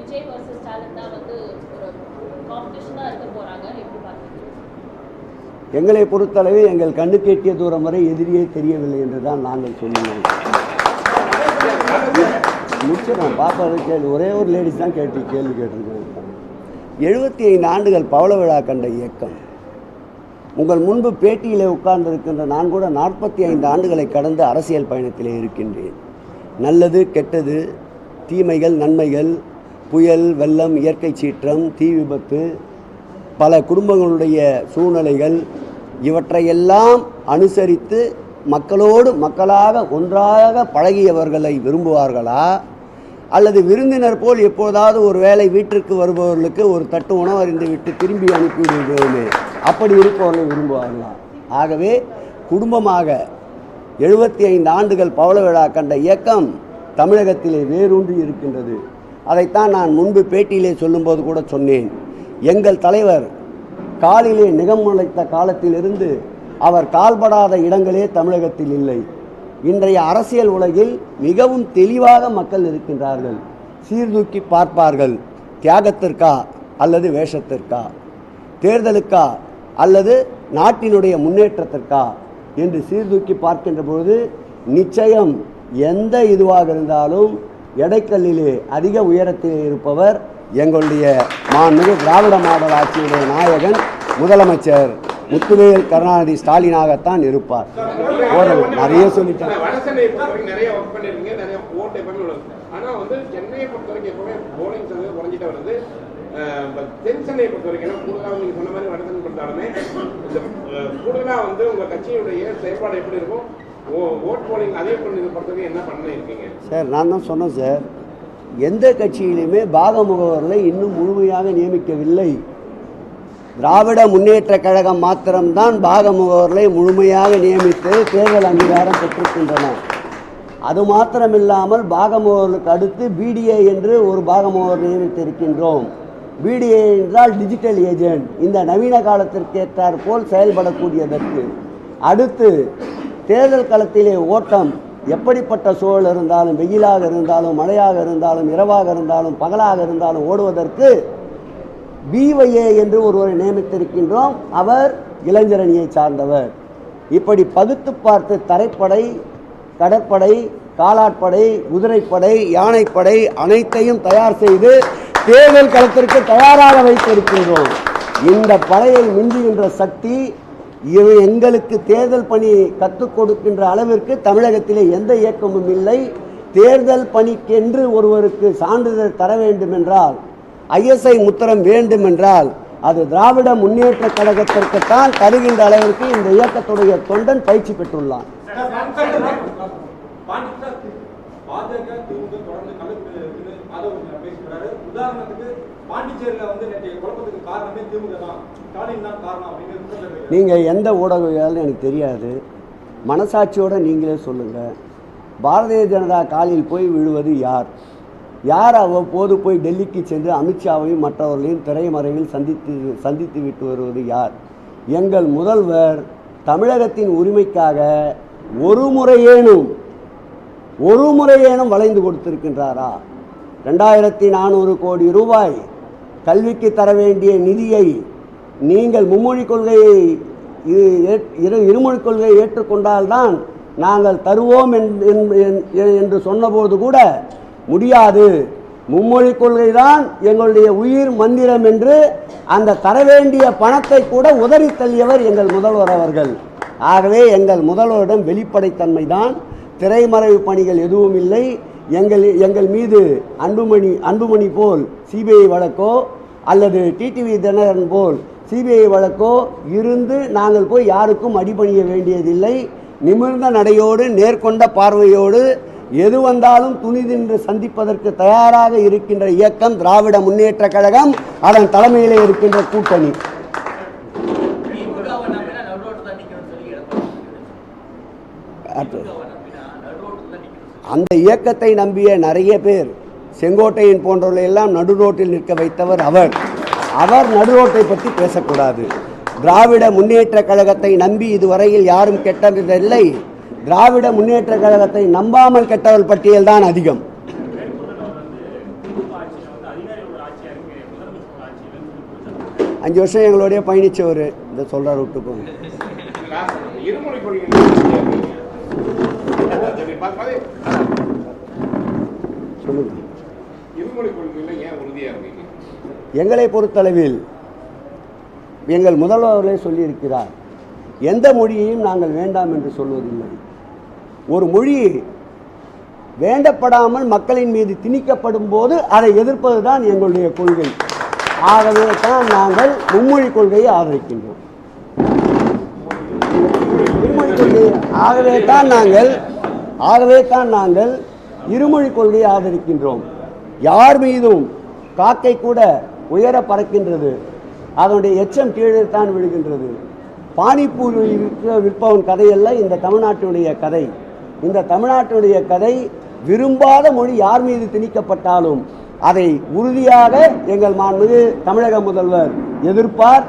Vijay versus Stalin தான் வந்து ஒரு காம்படிஷனா இருக்க போறாங்க, எப்படி பாக்குறீங்க? எங்களை பொறுத்தளவு எங்கள் கண்ணுக்கு எட்டிய தூரம் வரை எதிரியே தெரியவில்லை என்றுதான் நாங்கள் சொல்லுவோம். முடிச்சிடறோம், பார்ப்பதை கேள்வி ஒரே ஒரு லேடிஸ் தான் கேள்வி கேட்டிருக்கேன். 75 ஆண்டுகள் பவள விழா கண்ட இயக்கம். உங்கள் முன்பு பேட்டியிலே உட்கார்ந்திருக்கின்ற நான் கூட 45 ஆண்டுகளை கடந்து அரசியல் பயணத்திலே இருக்கின்றேன். நல்லது கெட்டது, தீமைகள் நன்மைகள், புயல் வெள்ளம், இயற்கை சீற்றம், தீ விபத்து, பல குடும்பங்களுடைய சூழ்நிலைகள், இவற்றையெல்லாம் அனுசரித்து மக்களோடு மக்களாக ஒன்றாக பழகியவர்களை விரும்புவார்களா, அல்லது விருந்தினர் போல் எப்போதாவது ஒரு வேளை வீட்டிற்கு வருபவர்களுக்கு ஒரு தட்டு உணவு அறிந்து விட்டு திரும்பி அனுப்பிவிடுவோமே அப்படி இருப்பவர்களை விரும்புவார்களா? ஆகவே குடும்பமாக 75 ஆண்டுகள் பவள விழா கண்ட இயக்கம் தமிழகத்திலே வேரூன்றி இருக்கின்றது. அதைத்தான் நான் முன்பு பேட்டியிலே சொல்லும்போது கூட சொன்னேன். எங்கள் தலைவர் காலிலே நிகம் முளைத்த காலத்திலிருந்து அவர் கால்படாத இடங்களே தமிழகத்தில் இல்லை. இன்றைய அரசியல் உலகில் மிகவும் தெளிவாக மக்கள் இருக்கின்றார்கள். சீர்தூக்கி பார்ப்பார்கள். தியாகத்திற்கா அல்லது வேஷத்திற்கா, தேர்தலுக்கா அல்லது நாட்டினுடைய முன்னேற்றத்திற்கா என்று சீர்தூக்கி பார்க்கின்ற பொழுது நிச்சயம் எந்த இதுவாக இருந்தாலும் எடைக்கல்லிலே அதிக உயரத்திலே இருப்பவர் எங்களுடைய மாண்புமிகு திராவிட மாடல் ஆட்சியுடைய நாயகன் முதலமைச்சர் முத்துவேல் கருணாநிதி ஸ்டாலினாகத்தான் இருப்பார். நிறைய சொல்லிட்டாங்க. தென் சென்னையை பொறுத்த வரைக்கும் கூடுதலாக நீங்க சொன்ன மாதிரி வடசென்னை பொறுத்தாலுமே இந்த கூடுதலாக வந்து உங்க கட்சியுடைய செயல்பாடு எப்படி இருக்கும், ஓட் போலிங் அதே பொறுத்த வரைக்கும் என்ன பண்ண இருக்கீங்க சார்? நான் தான் சொன்னேன் சார், எந்த கட்சியிலுமே பாக முகவர்களை இன்னும் முழுமையாக நியமிக்கவில்லை. திராவிட முன்னேற்ற கழகம் மாத்திரம்தான் பாக முகவர்களை முழுமையாக நியமித்து தேர்தல் அங்கீகாரம் பெற்றிருக்கின்றன. அது மாத்திரமில்லாமல் பாக முகவர்களுக்கு அடுத்து பிடிஏ என்று ஒரு பாக முகவர் நியமித்திருக்கின்றோம். பிடிஏ என்றால் டிஜிட்டல் ஏஜென்ட், இந்த நவீன காலத்திற்கு ஏற்றாற் போல் செயல்படக்கூடியதற்கு. அடுத்து தேர்தல் களத்திலே ஓட்டம் எப்படிப்பட்ட சூழல் இருந்தாலும், வெயிலாக இருந்தாலும், மழையாக இருந்தாலும், இரவாக இருந்தாலும், பகலாக இருந்தாலும் ஓடுவதற்கு பிஒஏ என்று ஒருவரை நியமித்திருக்கின்றோம். அவர் இளைஞரணியை சார்ந்தவர். இப்படி பகுத்து பார்த்து தரைப்படை, கடற்படை, காலாட்படை, குதிரைப்படை, யானைப்படை அனைத்தையும் தயார் செய்து தேர்தல் களத்திற்கு தயாராக வைத்திருக்கின்றோம். இந்த படையை மிஞ்சுகின்ற சக்தி எங்களுக்கு தேர்தல் பணி கற்றுக் கொடுக்கின்ற அளவிற்கு தமிழகத்திலே எந்த இயக்கமும் இல்லை. தேர்தல் பணிக்கென்று ஒருவருக்கு சான்றிதழ் தர வேண்டும் என்றால், ISI முத்திரம் வேண்டும் என்றால், அது திராவிட முன்னேற்ற கழகத்திற்குத்தான் தருகின்ற அளவிற்கு இந்த இயக்கத்துடைய தொண்டன் பயிற்சி பெற்றுள்ளான். நீங்கள் எந்த ஊடகவியாலும் எனக்கு தெரியாது, மனசாட்சியோடு நீங்களே சொல்லுங்கள். பாரதிய ஜனதா காலில் போய் விழுவது யார்? யார் அவ்வப்போது போய் டெல்லிக்கு சென்று அமித்ஷாவையும் மற்றவர்களையும் திரைமறைவில் சந்தித்து விட்டு வருவது யார்? எங்கள் முதல்வர் தமிழகத்தின் உரிமைக்காக ஒரு முறையேனும் வளைந்து கொடுத்திருக்கின்றாரா? 2400 கோடி ரூபாய் கல்விக்கு தர வேண்டிய நிதியை நீங்கள் மும்மொழிக் கொள்கையை இருமொழிக் கொள்கையை ஏற்றுக்கொண்டால்தான் நாங்கள் தருவோம் என்று சொன்னபோது கூட முடியாது, மும்மொழிக் கொள்கை தான் எங்களுடைய உயிர் மந்திரம் என்று அந்த தர வேண்டிய பணத்தை கூட உதறி தள்ளியவர் எங்கள் முதல்வர் அவர்கள். ஆகவே எங்கள் முதல்வரிடம் வெளிப்படைத்தன்மை தான், திரைமறைவு பணிகள் எதுவும் இல்லை. எங்கள் மீது அன்புமணி போல் சிபிஐ வழக்கோ அல்லது டிடிவி தினகரன் போல் சிபிஐ வழக்கோ இருந்து நாங்கள் போய் யாருக்கும் அடிபணிய வேண்டியதில்லை. நிமிர்ந்த நடையோடு நேர்கொண்ட பார்வையோடு எது வந்தாலும் துணிதின்று சந்திப்பதற்கு தயாராக இருக்கின்ற இயக்கம் திராவிட முன்னேற்ற கழகம், அதன் தலைமையிலே இருக்கின்ற கூட்டணி. அந்த இயக்கத்தை நம்பிய நிறைய பேர், செங்கோட்டையின் போன்றவர்களை எல்லாம் நடுரோட்டில் நிற்க வைத்தவர் அவர் நடுரோட்டை பற்றி பேசக்கூடாது. திராவிட முன்னேற்ற கழகத்தை நம்பி இதுவரையில் யாரும் கெட்டதில்லை. திராவிட முன்னேற்ற கழகத்தை நம்பாமல் கெட்டவர்கள் பட்டியல் தான் அதிகம். 5 வருஷம் எங்களோடய பயணித்தவர் இந்த சொல்கிறார் விட்டு போங்க. இருமொழி கொள்கை சொல்லுங்க. இருமொழி கொள்கையில் ஏன் உறுதியாக இருக்கீங்க? எங்களை பொறுத்தளவில் எங்கள் முதல்வர்களே சொல்லியிருக்கிறார், எந்த மொழியையும் நாங்கள் வேண்டாம் என்று சொல்வதில்லை. ஒரு மொழி வேண்டப்படாமல் மக்களின் மீது திணிக்கப்படும் போது அதை எதிர்ப்பது தான் எங்களுடைய கொள்கை. ஆகவே தான் நாங்கள் மும்மொழி கொள்கையை ஆதரிக்கின்றோம். மும்மொழி கொள்கை ஆகவே தான் நாங்கள் இருமொழி கொள்கையை ஆதரிக்கின்றோம். யார் மீதும் காக்கை கூட உயர பறக்கின்றது, அதனுடைய எச்சம் கீழே தான் விழுகின்றது. பானிபூரி விற்பவன் கதையல்ல இந்த தமிழ்நாட்டுடைய கதை. இந்த தமிழ்நாட்டுடைய கதை விரும்பாத மொழி யார் மீது திணிக்கப்பட்டாலும் அதை உறுதியாக எங்கள் மாண்புமிகு தமிழக முதல்வர் எதிர்ப்பார்.